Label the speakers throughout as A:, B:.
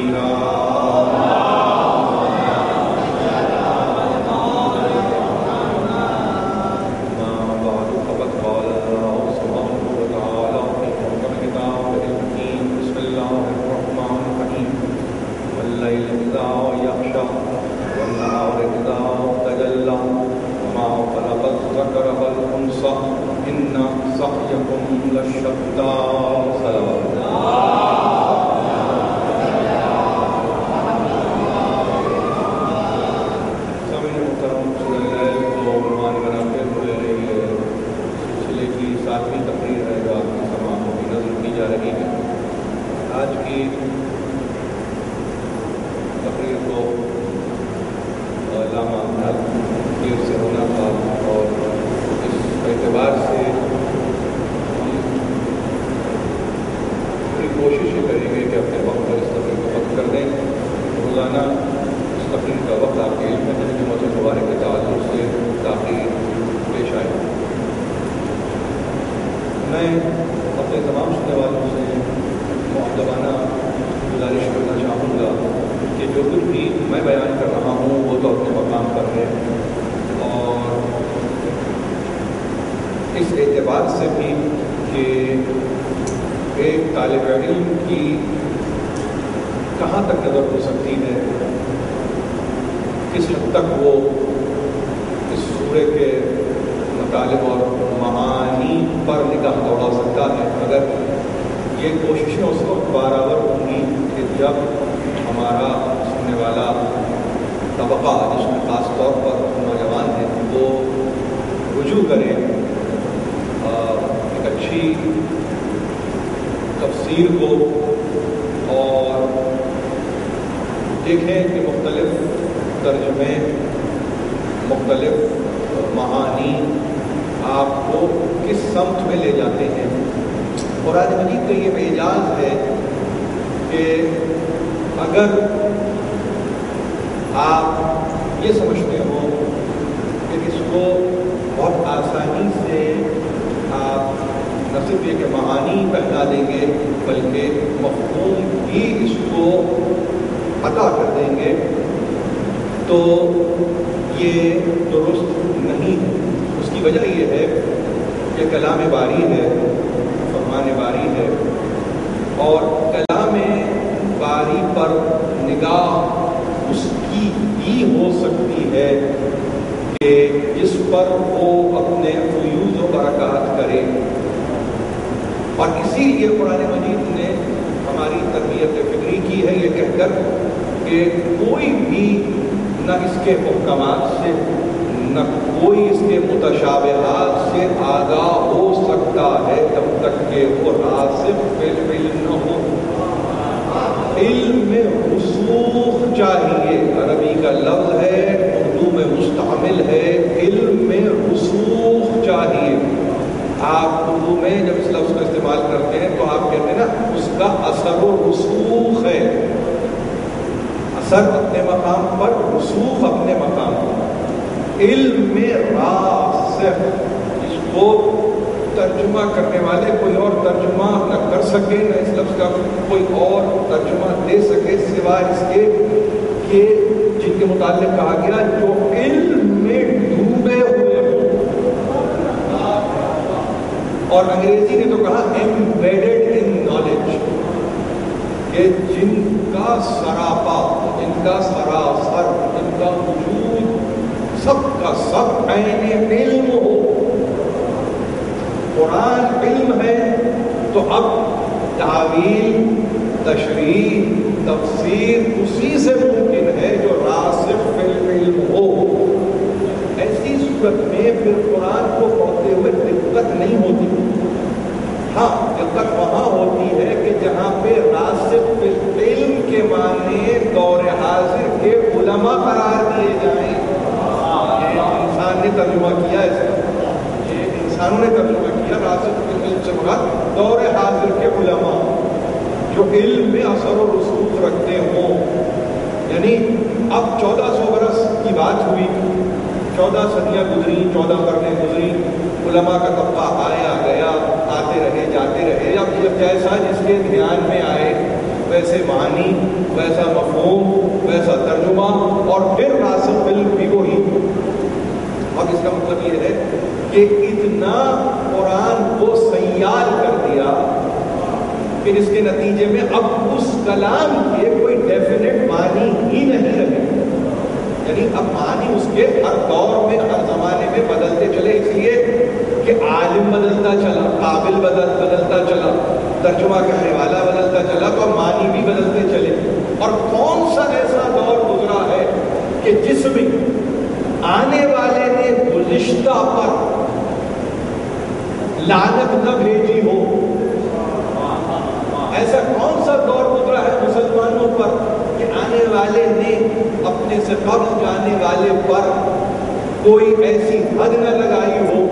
A: تسلیما
B: جو علم میں اثر و رسوخ رکھتے ہوں. یعنی اب 1400 برس کی بات ہوئی، 14 صدیاں گزری، 14 قرنیں گزری، علماء کا طبقہ آیا گیا، آتے رہے جاتے رہے. اب جیسا جس کے دھیان میں آئے ویسے معنی، ویسا مفہوم، ویسا ترجمہ، اور پھر راسخ بالعلم بھی وہی۔ اب اس کا مطلب یہ ہے کہ اتنا قرآن کو سیال کر دیا، پھر اس کے نتیجے میں اب اس کلام کے کوئی ڈیفینیٹ معنی ہی نہیں رہے، یعنی اب معنی اس کے ہر دور میں، ہر زمانے میں بدلتے چلے، اس لیے کہ عالم بدلتا چلا، قابل بدلتا چلا، ترجمہ کرنے والا بدلتا چلا، تو معنی بھی بدلتے چلے۔ اور کون سا ایسا دور گزرا ہے کہ جس میں آنے والے نے گزشتہ پر لعنت نہ بھیجی ہو؟ ایسا کون سا دور گزرا ہے مسلمانوں پر کہ آنے والے نے اپنے سے قبل جانے والے پر کوئی ایسی حد نہ لگائی ہو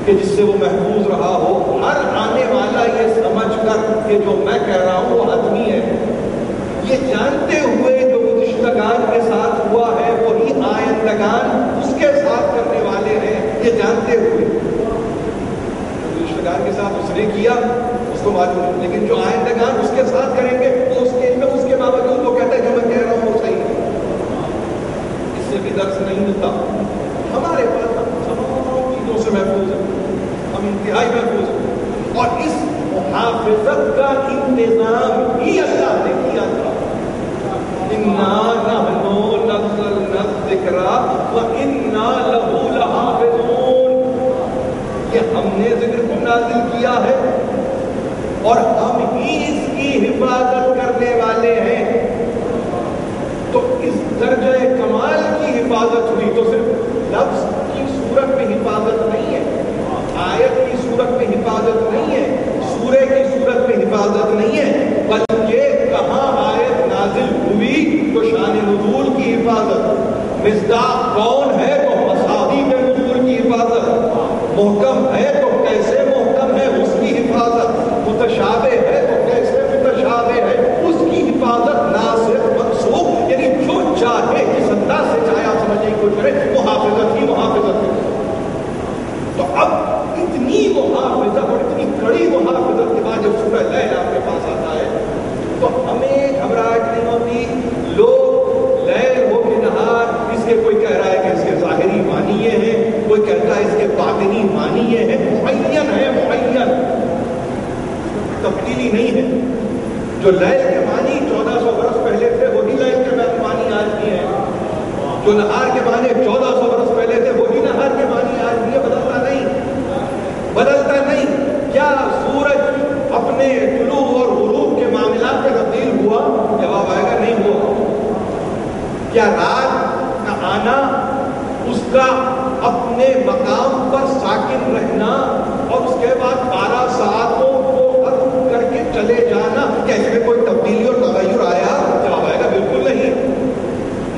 B: کہ جس سے وہ محفوظ رہا ہو؟ ہر آنے والا یہ سمجھ کر کہ جو میں کہہ رہا ہوں وہ حتمی ہے، یہ جانتے ہوئے جو گزشتگان کے ساتھ ہوا ہے وہی آئندگان اس کے ساتھ کرنے والے ہیں، یہ جانتے ہوئے گزشتگان کے ساتھ اس نے کیا اس کو معلوم ہے، لیکن جو آئندگان اس کے ساتھ کریں گے وہ اس کے علم، اس کے باوجود وہ کہتا ہے جو میں کہہ رہا ہوں وہ صحیح ہے۔ اس سے بھی درس نہیں ملتا۔ ہمارے پاس ہم تمام چیزوں سے محفوظ ہیں، ہم انتہائی محفوظ ہیں، اور اس محافظت کا انتظام ہی اللہ نے کیا تھا۔ اِنَّا نَحْنُ نَزَّلْنَا الذِّكْرَ وَإِنَّا لَهُ لَحَافِظُونَ، یہ ہم نے ذکر کو نازل کیا ہے اور ہم ہی اس کی حفاظت کرنے والے ہیں۔ تو اس درجہ کمال کی حفاظت ہوئی، تو صرف لفظ کی صورت میں حفاظت نہیں ہے، آیت کی صورت میں حفاظت نہیں ہے، سورے کی صورت میں حفاظت نہیں ہے، بلکہ کہاں آیت نازل ہوئی تو شان نزول کی حفاظت، مصداق کون ہے تو مصادیق نزول کی حفاظت، محکم ہے تو کیسے محکم ہے اس کی حفاظت، متشابہ ہے تو کیسے متشابہ ہے اس کی حفاظت، ناسخ منسوخ، یعنی جو چاہے جس انداز سے چاہے آپ سمجھنے کی کوشش کریں، محافظت ہی محافظت ہے۔ تو اب اتنی محافظت اور اتنی کڑی محافظت کے بعد جب سورہ لیل آپ کے پاس آتا ہے تو ہمیں گھبراہٹ نہیں ہوتی۔ لوگ لیل ہو کہ نہار، اس کے کوئی کہہ رہا ہے کہ اس کے ظاہری معنی یہ ہے، کوئی کہتا ہے اس کے باطنی معنی یہ ہے، معین ہے، معین، تبدیلی نہیں ہے۔ جو لیل کے معنی 1400 برس پہلے تھے وہی لیل کے معنی آج بھی ہیں، جو نہار کے معنی 1400 برس پہلے تھے وہی نہار کے معنی آج بھی ہے، بدلتا نہیں۔ کیا سورج اپنے طلوع اور غروب کے معاملات میں تبدیل ہوا؟ جواب آئے گا نہیں ہوا۔ کیا رات کا آنا، اس کا اپنے مقام پر ساکن رہنا اور اس کے بعد 12 ساعتوں کو ختم کر کے چلے جانا، کیا اس میں کوئی تبدیلی اور تغیر آیا؟ جواب آئے گا بالکل نہیں۔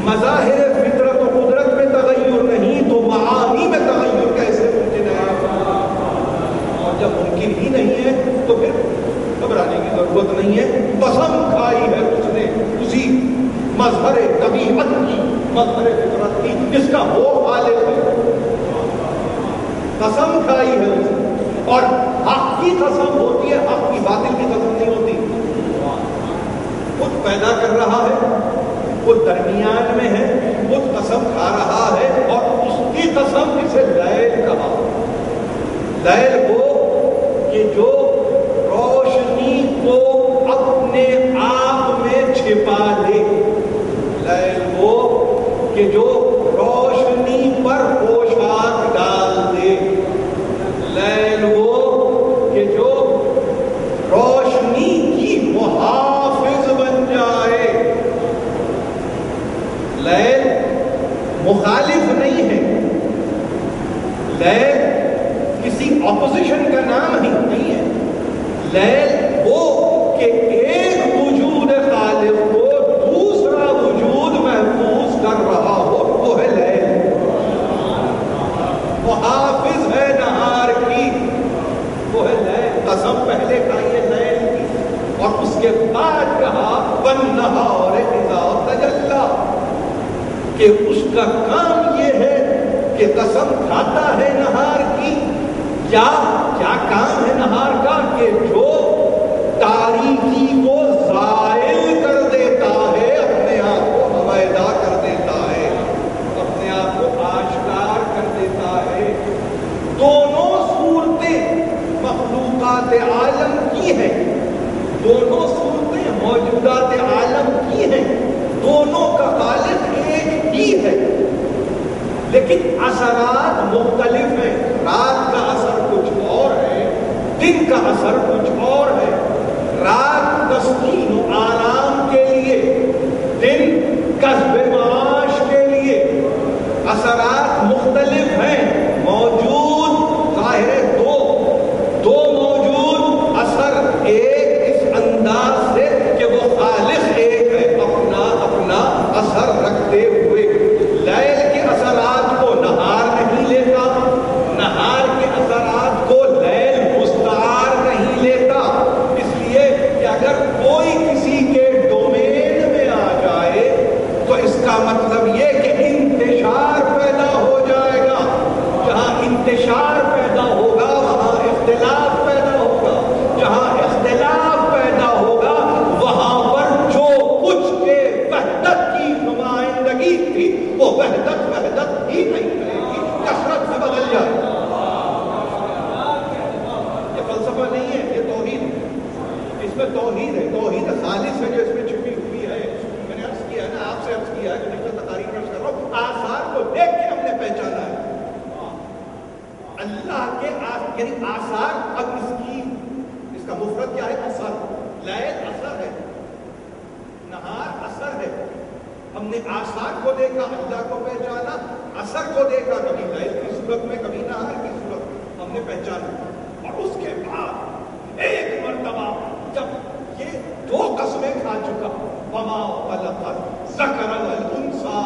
B: مظاہر فطرت و قدرت میں تغیر نہیں تو معانی میں تغیر کیسے ممکن ہے؟ اور جب ممکن ہی نہیں ہے تو پھر گھبرانے کی ضرورت نہیں ہے۔ قسم کھائی ہے اس نے اسی مظہر طبیعت کی، مظہر فطرت کی، جس کا وہ خالق ہے، قسم کھائی ہے اس نے۔ اور حق کی قسم ہوتی ہے، حق کی باطل کی قسم نہیں ہوتی۔ خود پیدا کر رہا ہے، وہ درمیان میں ہے، خود قسم کھا رہا ہے، اور اس کی قسم اسے لیل کہا۔ لیل وہ کہ جو روشنی کو اپنے آپ میں چھپا دے، لیل وہ کہ جو روشنی پر پوشاک ڈال دے، لیل وہ کہ جو روشنی کی محافظ بن جائے۔ لیل مخالف نہیں ہے، لیل کسی اپوزیشن کا نام ہی نہیں ہے، لیل وہ کہ ایک وجود خالق کو دوسرا وجود محفوظ کر رہا ہو، وہ ہے لیل، محافظ ہے نہار کی، وہ ہے لیل۔ قسم پہلے کھائی ہے لیل کی، اور اس کے بعد کہا وَالنَّهَارِ إِذَا تَجَلَّى، کہ اس کا کام یہ ہے کہ قسم کھاتا ہے نہار کی، کیا کام ہے نہار کا؟ کہ جو تاریکی کو ظاہر ہم نے آثار کو دیکھا، اللہ کو پہچانا، اثر کو دیکھا، کبھی لیل کی صورت میں، کبھی نہار کی صورت میں ہم نے پہچانا۔ اور اس کے بعد ایک مرتبہ جب یہ دو قسمیں کھا چکا، وما خلق الذکر والانثى،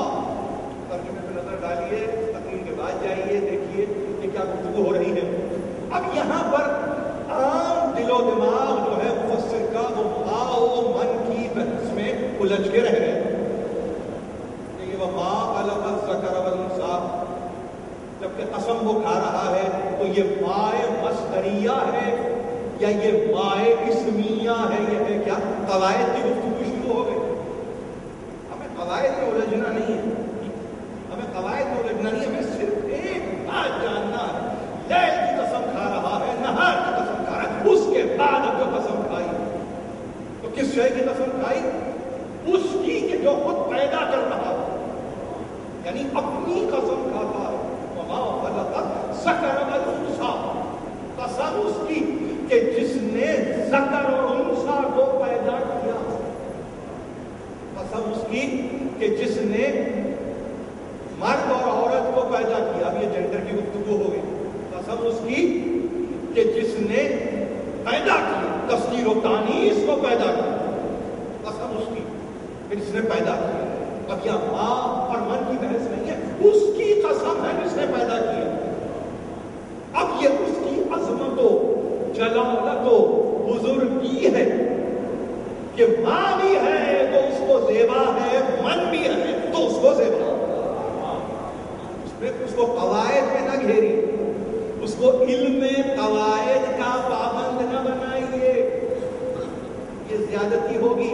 B: ترجمے پہ نظر ڈالیے، تقریر کے بعد جائیے، دیکھیے کہ کیا گفتگو ہو رہی ہے۔ اب یہاں پر عام دل و دماغ جو ہے مفسر کا وہ ما و من کی بحث میں الجھ کے رہ گئے کہ یہ وما خلق الذکر والانثى، جبکہ قسم وہ کھا رہا ہے تو یہ مائے مصدریہ ہے یا یہ مائے اسمیہ ہے؟ یہ ہے کیا؟ قواعد کی گفتگو شروع ہو گئی۔ ہمیں قواعد میں الجھنا نہیں ہے، ہمیں قواعد میں الجھنا نہیں ہے، ہمیں صرف ایک بات جاننا ہے، لیل کی قسم کھا رہا ہے، نہار کی قسم کھا رہا ہے، اس کے بعد اب جو قسم کھائی تو کس شے کی قسم کھائی؟ اس کی کہ جو خود پیدا کر رہا ہے، یعنی اپنی قسم کھاتا ہے۔ وما خلق الذکر والانثى، قسم اس کی کہ جس نے ذکر اور انثیٰ کو پیدا کیا، قسم اس کی کہ جس نے مرد اور عورت کو پیدا کیا۔ اب یہ جینڈر کی گفتگو ہو گئی۔ قسم اس کی کہ جس نے پیدا کیا، تذکیر و تانیث کو پیدا کیا، قسم اس کی کہ جس نے پیدا کیا۔ اب یہ ماں اور من کی بحث نہیں ہے، اس کی قسم ہے جس نے پیدا کیا۔ اب یہ اس کی عظمت و جلالت و بزرگی ہے کہ ماں بھی ہے تو اس کو زیبا ہے، من بھی ہے تو اس کو زیبا، اس کو قواعد میں نہ گھیری، اس کو علم قواعد کا پابند نہ بنائیے، یہ زیادتی ہوگی۔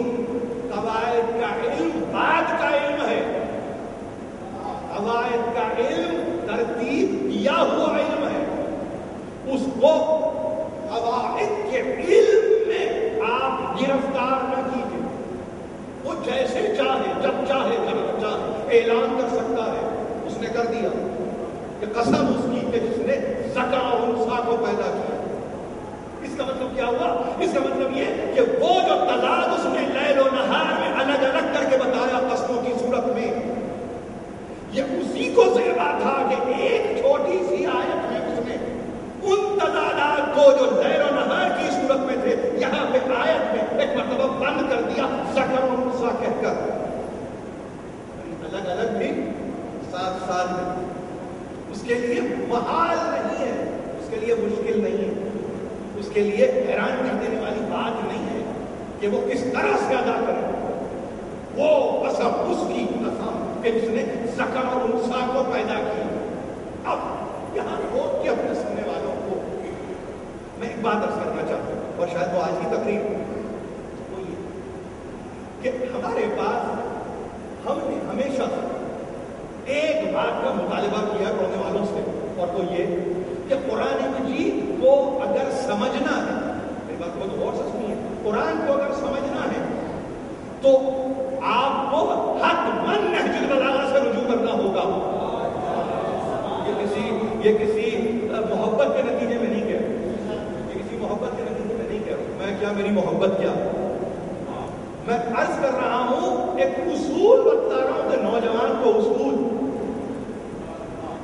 B: قواعد کا علم بعد کا علم ہے، قواعد کا علم ترتیب دیا ہوا علم ہے، اس کو قواعد کے علم میں آپ گرفتار نہ کیجیے۔ وہ جیسے چاہے، جب چاہے، جب چاہے اعلان کر سکتا ہے، اس نے کر دیا کہ قسم اس کی کہ جس نے ذکر اور انثیٰ کو پیدا کیا۔ اس کا مطلب کیا ہوا؟ اس کا مطلب یہ کہ وہ جو تضاد اس نے لیل و نہار میں الگ الگ کر کے بتایا قسموں کی صورت میں، یہ اسی کو زیبا تھا کہ ایک چھوٹی سی آیت میں اس نے ان تضادات کو جو لیل و نہار کی صورت میں تھے، یہاں پہ آیت میں ایک مرتبہ بند کر دیا ذکر اور انثیٰ کہہ کر، الگ الگ بھی ساتھ ساتھ میں۔ اس کے لیے محال نہیں ہے، اس کے لیے مشکل نہیں ہے، اس کے لیے حیران کر دینے والی بات نہیں ہے کہ وہ کس طرح سے ادا کرے۔ وہ قسم اس کی قسم کہ جس نے ذکر اور انثیٰ کو پیدا کیا۔ اب یہاں روک کے اپنے سننے والوں کو میں ایک بات عرض کرنا چاہتا ہوں، اور شاید وہ آج کی تقریر وہ یہ کہ ہمارے پاس ہم نے ہمیشہ ایک بات کا مطالبہ کیا پڑھنے والوں سے، اور وہ یہ کہ قرآن مجید کو اگر سمجھنا ہے، میری بات کو غور سے سنیے، قرآن کو اگر سمجھنا ہے تو آپ کو حتماً نہج البلاغہ سے رجوع کرنا ہوگا۔ یہ کسی محبت کے نتیجے میں نہیں کہہ رہا، یہ کسی محبت کے نتیجے میں نہیں کہہ رہا، میں کیا، میری محبت کیا، میں عرض کر رہا ہوں، ایک اصول بتا رہا ہوں کہ نوجوان کو اصول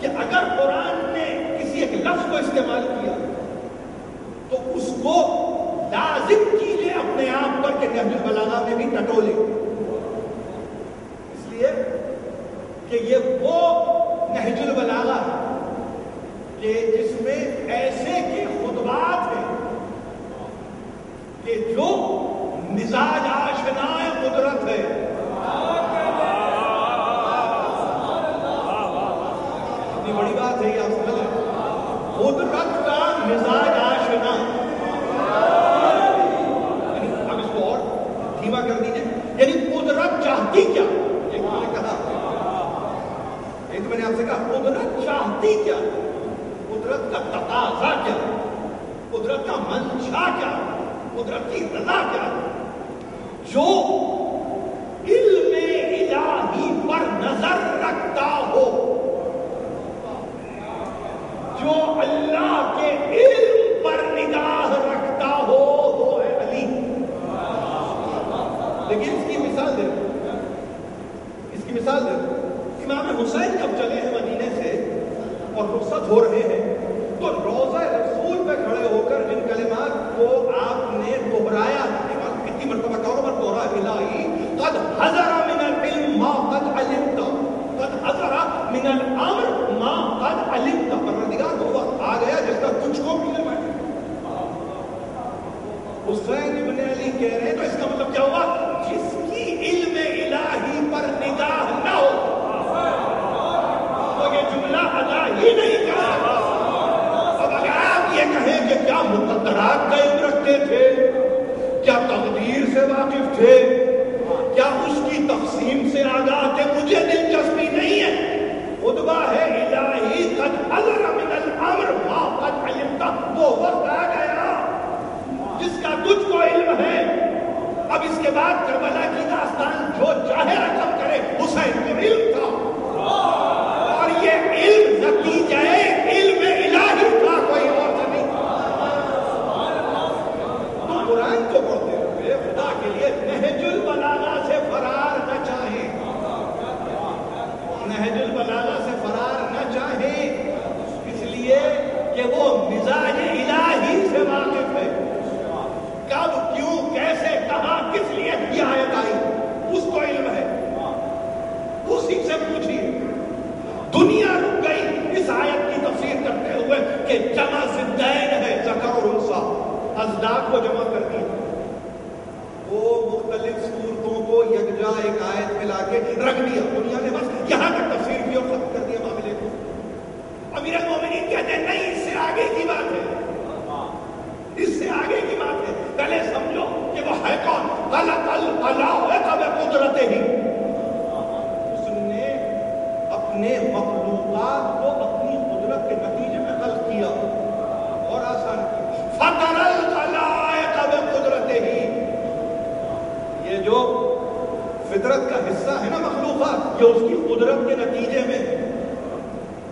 B: کہ اگر قرآن نے کسی ایک لفظ کو استعمال کیا تو اس کو لازم کیجیے اپنے آپ پر کہ نہج البلاغہ میں بھی ٹٹولے، اس لیے کہ یہ وہ نہج البلاغہ ہے کہ جس میں ایسے کے خطبات ہیں کہ جو مزاج آشنائے قدرت ہے۔ اتنی بڑی بات ہے یہ، آپ سمجھ رہے ہیں، قدرت کا مزاج آشنا، یعنی اب اس کو اور دھیما کر دیجیے، یعنی قدرت چاہتی کیا، یہ میں نے کہا، ایک میں نے آپ سے کہا قدرت چاہتی کیا، قدرت کا تقاضا کیا، قدرت کا منشا کیا، قدرت کی رضا کیا، جو علم الہی پر نظر رکھتا ہو، جو اللہ کے علم پر نگاہ رکھتا ہو، وہ ہے علی۔ لیکن اس کی مثال دے، اس کی مثال دے دو. امام حسین جب چلے ہیں مدینے سے اور رخصت ہو رہے ہیں تو روضہ رسول پہ کھڑے ہو کر جن کلمات کو آپ نے دہرایا، کتنی مرتبہ کہو دوہرا، الہی قد حضر من العلم ما قد علمت، قد حضر من الامر ما قد علمت. پروردگار وہ وقت آ گیا جس کا تجھ کو علم ہے. حسین ابن علی کہہ رہے ہیں تو اس کا مطلب کیا ہوا؟ جس کی علم الہی پر نگاہ نہ ہو تو یہ جملہ ادا ہی نہیں کر سکتا. اب اگر آپ یہ کہیں کہ کیا مقدرات کا علم رکھتے تھے، کیا تقدیر سے واقف تھے، کیا اس کی تقسیم سے آگاہ تھے، مجھے دلچسپی نہیں ہے. خطبہ ہے الہی قد حضر من الامر ما قد علمت. وہ وقت آ گیا جس کا تجھ کو علم ہے. اب اس کے بعد کربلا کی داستان جو چاہے رقم کرے، حسین کو علم تھا اور یہ علم نتیجہ علم الہی تھا، کوئی اور سے نہیں. تو قرآن کو پڑھتے ہوئے خدا کے لیے نہج البلاغہ سے فرار نہ چاہیں، نہج البلاغہ سے فرار نہ چاہیں، اس لیے کہ وہ مزاج الہی سے واقف ہے. کب، کیوں، کیسے، کہاں، کس لیے یہ آیت آئی اس کو علم ہے. اسی سے پوچھیے. دنیا رک گئی اس آیت کی تفسیر کرتے ہوئے کہ جمع ضدین ہے، ذکر اور انثی، ازداد کو جمع کر دیا. وہ مختلف صورتوں کو یکجا ایک آیت میں لا کے رکھ دیا. دنیا نے بس یہاں تک تفسیر کی اور ختم کر دیا معاملے کو. امیر المومنین کہتے ہیں نہیں، اس سے آگے کی بات ہے، اس سے آگے کی بات ہے. پہلے سمجھو کہ وہ ہے کون. خلق الخلائق بقدرتہ ہی، اس نے اپنے مخلوقات کو اپنی قدرت کے نتیجے میں خلق کیا اور آسان کیا. فطر الخلائق بقدرتہ ہی، یہ جو فطرت کا حصہ ہے نا مخلوقات، یہ اس کی قدرت کے نتیجے میں ہے،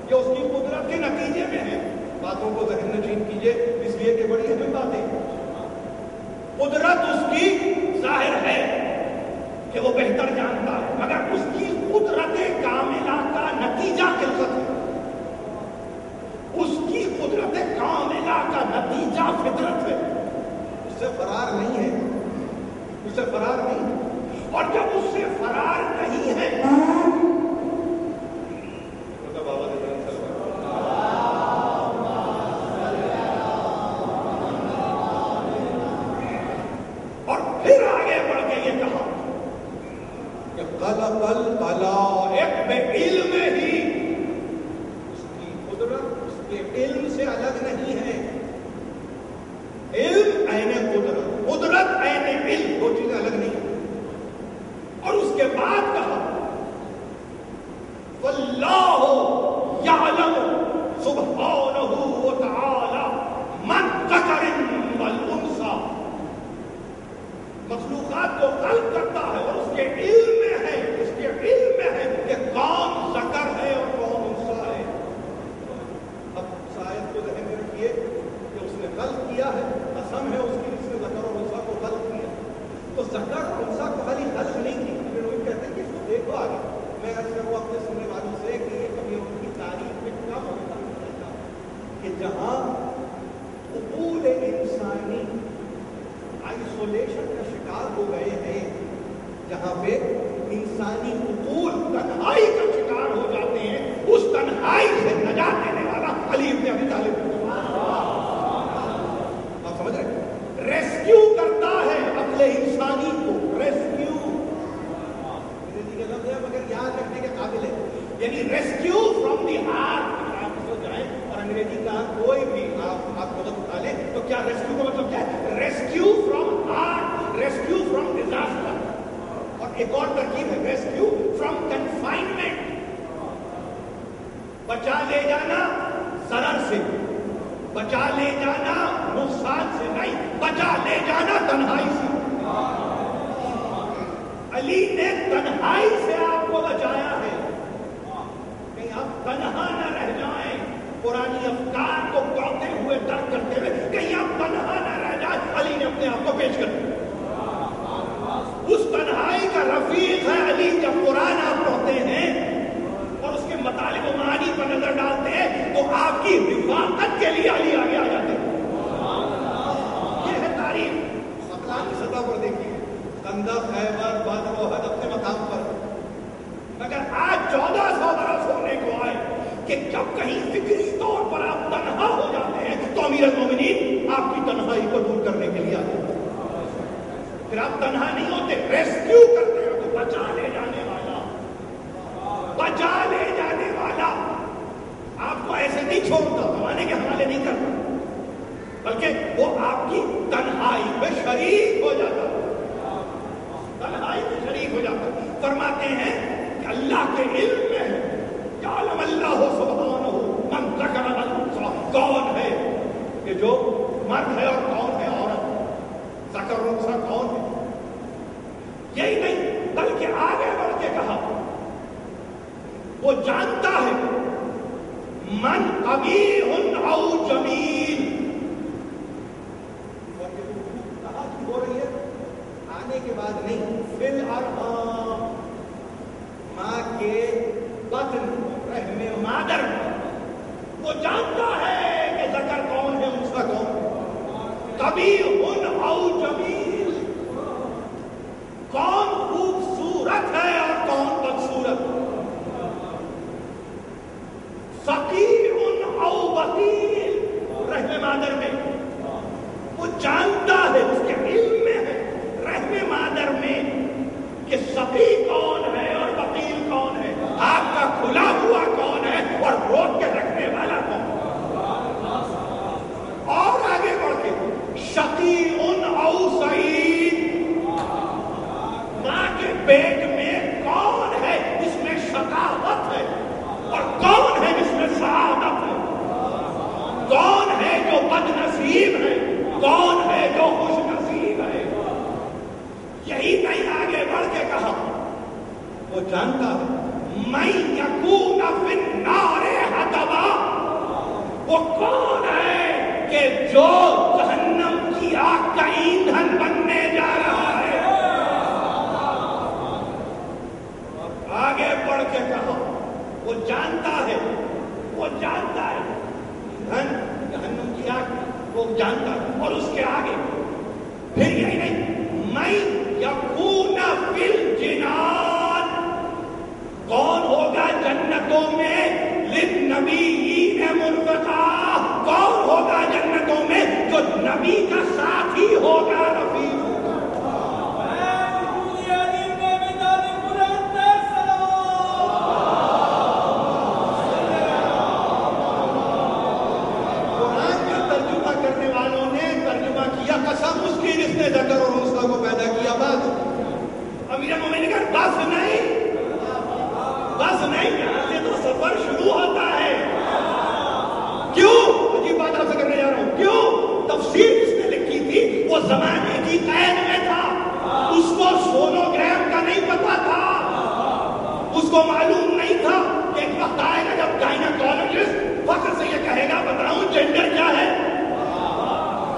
B: یہ اس کی قدرت کے نتیجے میں ہے. باتوں کو ذہن نشین کیجئے اس لیے کہ بڑی اہم باتیں. قدرت اس کی ظاہر ہے کہ وہ بہتر جانتا ہے، مگر اس کی قدرت کاملہ کا نتیجہ خلقت ہے. اس کی قدرت کاملہ کا نتیجہ فطرت ہے. اس سے فرار نہیں ہے، اس سے فرار نہیں ہے. اور جب اس سے فرار نہیں ہے اور پھر آگے بڑھ کے یہ کہا کہ خلق الخلائق بعلم ہی، اس کی قدرت اس کے علم سے الگ نہیں ہے. علم عین قدرت، قدرت عین علم، دو چیزیں الگ نہیں ہیں. اور اس کے بعد کہا واللہ یعلم سبحانہ وتعالی من ذکر والانثی، مخلوقات کو خلق کرتا ہے اور اس کے علم میں ہے، اس کے علم میں ہے کہ کون ذکر ہے اور کون انثی ہے. اب اس آیت کو ذہن میں رکھیے کہ اس نے خلق کیا ہے، قسم ہے اس کی جس نے ذکر اور انثی کو خلق کیا. تو ذکر اور انثی کو خالی خلق نہیں کی. پھر وہ کہتے ہیں کہ اس کو دیکھو آگے. میں عرض کروں اپنے سننے والوں سے کہ یہ کبھی ان کی تاریخ میں کم ہوتا ہے کہ جہاں عقول انسانی آئسولیشن کا شکار ہو گئے ہیں، جہاں پہ انسانی عقول تنہائی کا شکار ہو جاتے ہیں، اس تنہائی سے نجات دینے والا علی بن ابی طالب. آپ سمجھ رہے ہیں؟ ریسکیو کرتا ہے عقل انسانی کو. ریسکیو انگریزی کے لفظ ہے مگر یاد رکھنے کے قابل ہے. یعنی ریسکیو فرام دی ہارٹ. آپ اس کو جائیں اور انگریزی کا کوئی بھی آپ مدد اٹھا لیں تو کیا ریسکیو کا مطلب کیا ہے؟ Rescue from heart, rescue from disaster. اور ایک اور ترکیب ہے ریسکیو فرام کنفائنمنٹ، بچا لے جانا ضرر سے، بچا لے جانا نقصان سے نہیں، بچا لے جانا تنہائی سے. علی نے تنہائی سے آپ کو بچایا ہے، کہیں آپ تنہا نہ رہ جائیں. پرانی افکار کو توڑتے ہوئے ترک کرتے ہوئے کہیں آپ تنہا نہ رہ جائیں. علی نے اپنے آپ کو پیش کر دیا. اس تنہائی کا رفیق ہے علی. جب قرآن آپ پڑھتے
A: 1400 برس ہونے کو آئے کہ جب کہیں فکری طور پر آپ تنہا ہو جاتے ہیں تو امیر المومنین آپ کی تنہائی کو دور کرنے کے لیے آتے ہیں. پھر آپ تنہا نہیں ہوتے، ریسکیو کرتے ہیں، تو بچا لے جانے والا، بچا لے جانے والا آپ کو ایسے نہیں چھوڑتا، زمانے کے حوالے نہیں کرتا، بلکہ وہ آپ کی تنہائی میں شریک ہو جاتا، تنہائی میں شریک ہو جاتا. فرماتے ہیں کہ اللہ کے علم میں ہے، یعلم اللہ سبحانہ من ذکر الانثى، کون ہے کہ جو مرد ہے اور کون ہے عورت، ذکر الانثى کون ہے. یہی نہیں بلکہ آگے بڑھ کے کہا وہ جانتا ہے من قبیح او جمیل. کہا کی ہو رہی ہے آنے کے بعد نہیں، فی الارحام، ماں کے بطن رحم مادر، وہ جانتا ہے کہ ذکر کون ہے انثیٰ کون ہے، قبیح او جمیل، کون خوبصورت ہے اور کون بدصورت، فقیر او بخیل، رحم مادر میں وہ جانتا ہے، اس کے علم میں ہے رحم مادر میں کہ سقی کون ہے اور بخیل کون ہے، آپ کا کھلا ہوا کون ہے اور روک کے رکھنے والا کون ہے. اور آگے بڑھ کے شقی او سعید، ماں کے پیٹ میں کون ہے جس میں شقاوت ہے اور کون ہے جس میں سعادت ہے، کون ہے جو بد نصیب ہے، کون ہے جو خوش نصیب ہے. یہی نہیں آگے بڑھ کے کہا وہ جانتا ہے من یکون فی النار حطبا، وہ کون ہے کہ جو جہنم کی آگ کا ایندھن بننے جا رہا ہے. آگے بڑھ کے کہا وہ جانتا ہے، وہ جانتا ہے ایندھن جہنم کی آگ، وہ جانتا ہے. اور اس کے آگے پھر یہی نہیں من یکون فی الجنان، کون ہوگا جنتوں میں للنبیین مرفقا، کون ہوگا جنتوں میں جو نبی کا ساتھی ہوگا، رفیق ہوگا. قرآن کا ترجمہ کرنے والوں نے ترجمہ کیا قسم اس کی جس نے ذکر اور انثیٰ کو پیدا کیا. بس امیر المومنین کا بس نہیں، بس نہیں، یہاں سے تو سفر شروع ہوتا ہے. کیوں؟ عجیب بات آپ سے کرنے جا رہا ہوں. کیوں؟ تفسیر جس نے لکھی تھی وہ زمانے کی قید میں تھا، اس کو سونوگرام کا نہیں پتا تھا، اس کو معلوم نہیں تھا کہ ایک وقت آئے گا جب گائنیکولوجسٹ فخر سے یہ کہے گا بتاؤں جینڈر کیا ہے.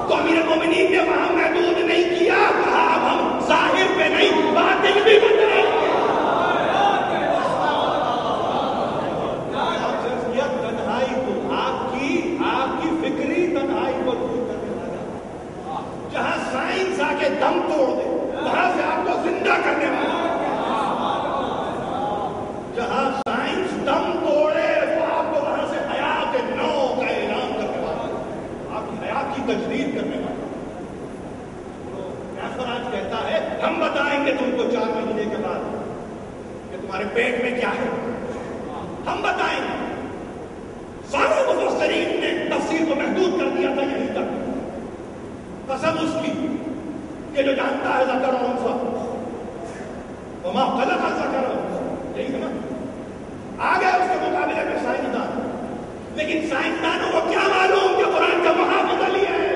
A: تو امیر المومنین نے وہاں محدود نہیں کیا، کہا اب ہم ظاہر پہ نہیں باطن بھی بتائیں گے. جہاں سائنس آ کے دم توڑ دے وہاں سے آپ کو زندہ کرنے والا، جہاں سائنس دم توڑے تو آپ کو وہاں سے حیات نو کا اعلان کرنے والا، آپ کی حیات کی تجدید کرنے والا. آج کہتا ہے ہم بتائیں گے تم کو 4 مہینے کے بعد کہ تمہارے پیٹ میں کیا ہے، ہم بتائیں گے. سارے مفسرین نے تفسیر کو محدود کر دیا تھا یہیں تک، قسم اس کی کہ جو جانتا ہے ذکر اور انثیٰ، وما خلق الذکر والانثیٰ، یہی ہے نا. آگے اس کے مقابلے میں سائنسدان، لیکن سائنسدانوں کو کیا معلوم کہ قرآن کا محافظ علی ہے،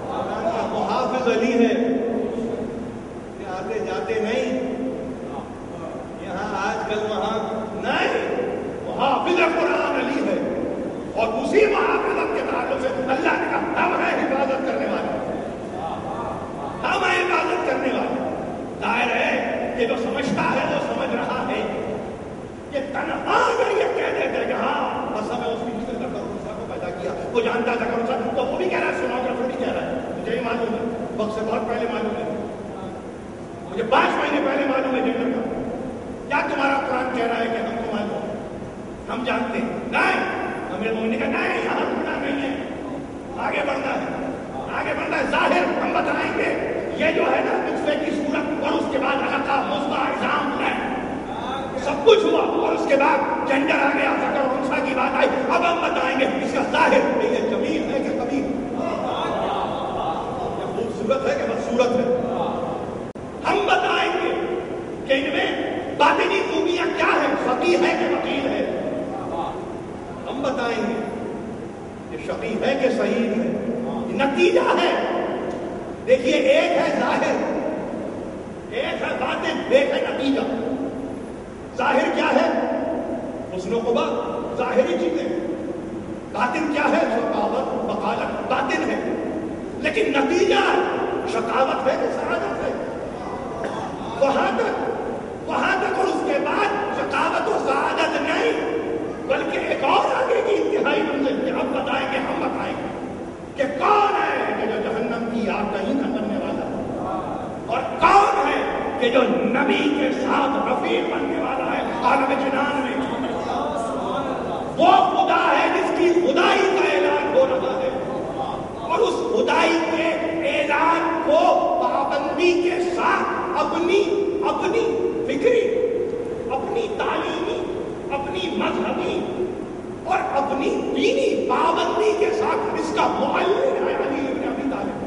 A: قرآن کا محافظ علی ہے. کہ آتے جاتے نہیں، یہاں آج کل وہاں نہیں، محافظ قرآن علی ہے. اور اسی محافظت کے تعلق سے اللہ نے کہا ہم ہیں حفاظت کرنے والے، ہم ہیں حفاظت کرنے والے. ظاہر ہے کہ جو سمجھتا ہے وہ سمجھ رہا ہے کہ تنہا اگر یہ کہہ دیتے کہ ہاں قسم ہے اس کی جس نے ذکر انثیٰ کو پیدا کیا، وہ جانتا ذکر انثیٰ، تو وہ بھی کہہ رہا ہے، سونوگرافر بھی کہہ رہا ہے. مجھے ہی معلوم ہے، وقت سے بہت پہلے معلوم ہے، مجھے 5 مہینے پہلے معلوم ہے جنڈر کا. کیا تمہارا قرآن کہہ رہا ہے کہ ہم کو معلوم ہے، ہم جانتے ہیں؟ نہیں، امیر مومنین کا نہیں، یہاں رکنا نہیں ہے، آگے بڑھنا ہے، آگے بڑھنا ہے۔ ظاہر ہم بتائیں گے، یہ جو ہے نا نطفے کی صورت، اور اس کے بعد علقہ، مضغہ، عظام، سب کچھ ہوا، اور اس کے بعد جنڈر آ گیا، ذکر اور انثیٰ کی بات آئی۔ اب ہم بتائیں گے اس کا ظاہر یہ جمیل ہے کہ قبیح، یہ خوبصورت ہے کہ بدصورت ہے۔ ہم بتائیں گے کہ ان میں باطنی خوبیاں کیا ہیں، فقیہ ہے کہ وکیل ہے۔ ہم بتائیں گے کہ شقی ہے کہ سعید ہے۔ نتیجہ ہے، دیکھیے، ایک ہے ظاہر، ایک ہے باطن، ایک ہے نتیجہ۔ ظاہر کیا ہے؟ حسن و قبا، ظاہری چیزیں۔ باطن کیا ہے؟ شقاوت، بقالت، باطن ہے۔ لیکن نتیجہ شقاوت ہے کہ سعادت ہے؟ وہاں تک اور اس کے بعد شقاوت و سعادت نہیں، بلکہ ایک اور آگے کی انتہائی منزل کہ اب بتائیں گے، ہم بتائیں گے کہ کون ہے کہ جو جہنم کی آگ کا ایندھن بننے والا ہے، اور کون ہے کہ جو نبی کے ساتھ رفیق بننے والا ہے عالم جنان میں۔ وہ خدا ہے جس کی خدائی کا اعلان ہو رہا ہے، اور اس خدائی کے اعلان کو پابندی کے ساتھ اپنی فکری، اپنی تعلیمی، اپنی مذہبی اور اپنی دینی پابندی کے ساتھ اس کا معلم ہے علی ابن ابی طالب،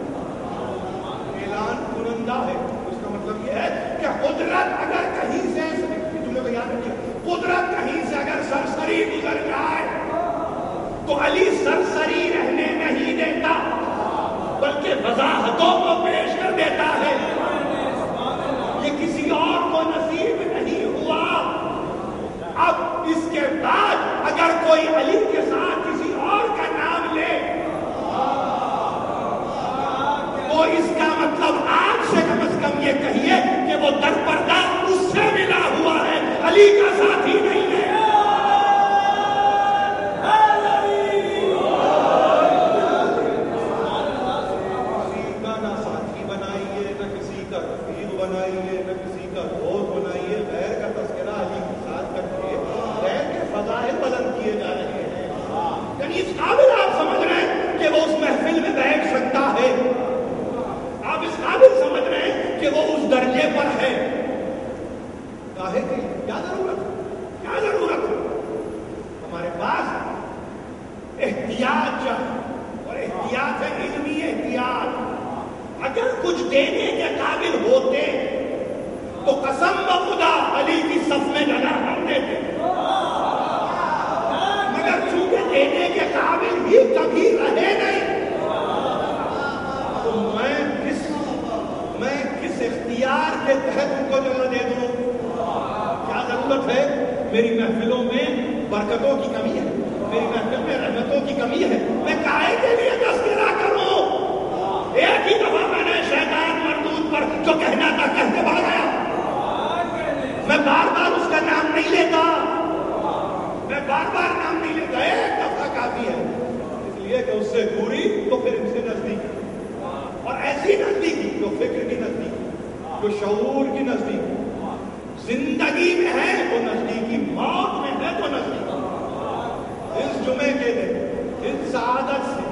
A: اعلان کنندہ ہے۔ اس کا مطلب یہ ہے کہ قدرت اگر کہیں سے، تم لوگ یاد رکھیے، قدرت کہیں سے اگر سرسری گزر جائے تو علی سرسری رہنے نہیں دیتا، بلکہ وضاحتوں کو پیش کر دیتا ہے۔ یہ کسی اور کو نصیب نہیں ہوا۔ اب اس کے بعد اگر کوئی علی کے ساتھ کسی اور کا نام لے تو اس کا مطلب آپ سے کم از کم یہ کہیے کہ وہ در پردہ اس سے ملا ہوا ہے، علی کا ساتھی نہیں ہے۔ کسی کا نہ ساتھی بنائیے، نہ کسی کا رفیق بنائیے، نہ کسی کا دوست بنائیے، غیر کا تذکرہ علی کے ساتھ کر کے غیر کے فضائل بلند کیے جا رہے ہیں۔ یعنی اس قابل آپ سمجھ رہے ہیں کہ وہ اس محفل میں بیٹھ سکتا ہے، آپ اس قابل سمجھ رہے ہیں کہ وہ اس درجے پر ہے۔ کاہے کہ کیا ضرورت ہے؟ ہمارے پاس احتیاط چاہیے، اور احتیاط ہے علمی احتیاط۔ اگر کچھ دینے کے قابل ہوتے تو قسم بخدا علی کی صف میں جگہ ہم دیتے، مگر چونکہ دینے کے قابل بھی کبھی رہے نہیں، تو میں کس اختیار کے تحت ان کو جگہ دے دوں؟ کیا ضرورت ہے؟ میری محفلوں میں برکتوں کی کمی ہے، میری محفل میں رحمتوں کی کمی ہے، میں کائے کے لیے تذکرہ کروں؟ ایک ہی دفعہ میں نے شیطان مردود پر جو کہنا تھا کہتے بڑھ گیا، میں بار بار اس کا نام نہیں لیتا، میں بار بار نام نہیں لیتا، ایک دفعہ کافی ہے، اس لیے کہ اس سے دوری تو پھر ان سے نزدیکی، اور ایسی نزدیکی جو فکر کی نزدیکی، جو شعور کی نزدیکی، زندگی میں ہے تو نزدیکی، موت میں ہے تو نزدیکی۔ اس جمعے کے دن اس سعادت سے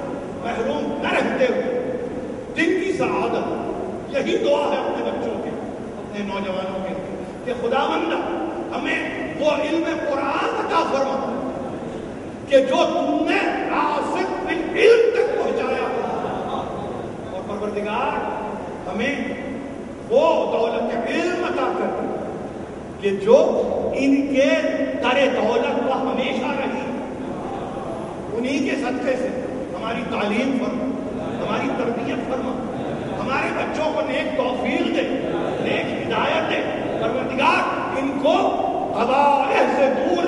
A: محروم نہ رہتے ہوئے دن کی سعادت، یہی دعا ہے اپنے بچوں کے، اپنے نوجوانوں کے، کہ خداوند ہمیں وہ علم قرآن عطا فرما کہ جو تم نے راسخ بالعلم تک پہنچایا، اور پروردگار ہمیں وہ دولت علم عطا کر کہ جو ان کے در دولت کو ہمیشہ رہی، انہی کے صدقے سے ہماری تعلیم فرما، ہماری تربیت فرما، ہمارے بچوں کو نیک توفیق دے، نیک ہدایت دے۔ پروردگار ان کو قبائح سے دور